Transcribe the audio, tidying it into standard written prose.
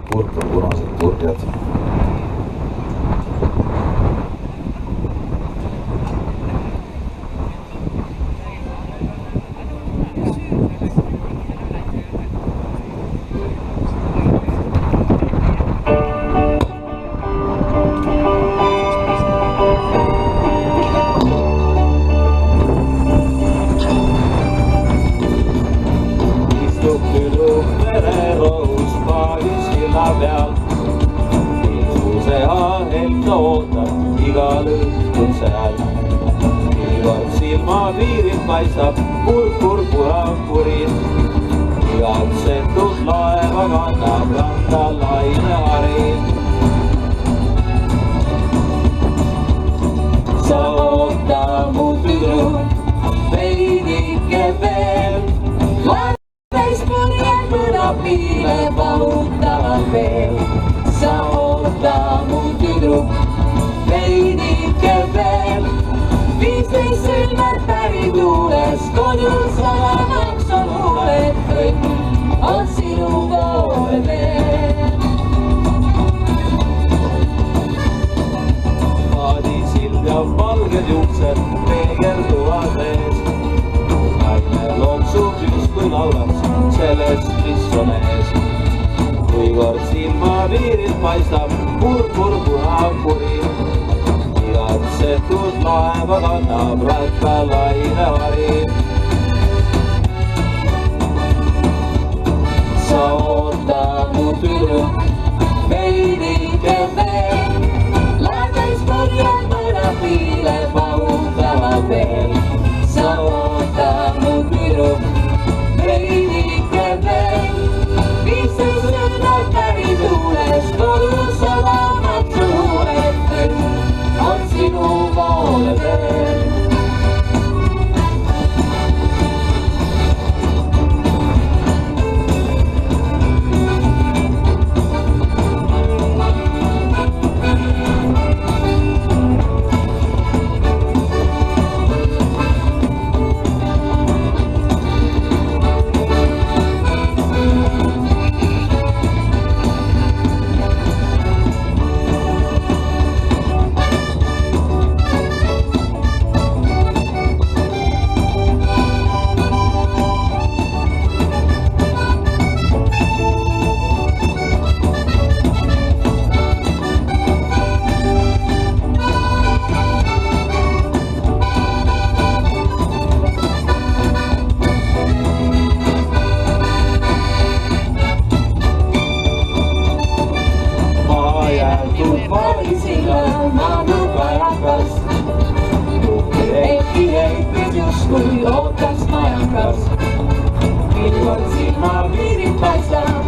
purpur-punased turjad. Igal õhtul seal Ilmad silmapiirilt paistab purpur-purampurid Igatsetud laeva kannab randa lainehari Sa oota mu tüdruk veidike veel Laeves purjed mõnapiile vahutavad veel Sa oota mu tüdruk veidike veel 15 silmad pärituules kodus salamaks on huuled kõik on sinu poole veel Paadisild ja valged juuksed peegelduvad ees Naine loksub justkui laulaks sellest, mis on ees Kui kord silmapiirilt paistab purpur-punapuri Igatsetud laeva kannab ratta lainevari Sa oota mu tüdruk veidike veel Laeves purjed mõnapiile vahutavad veel Sa oota mu tüdruk veidike veel 15 sõnad pärituules kodus salamaks on huuled kõik on sinu poole veel Kui ootas majakas, ilmad silmapiirid paistab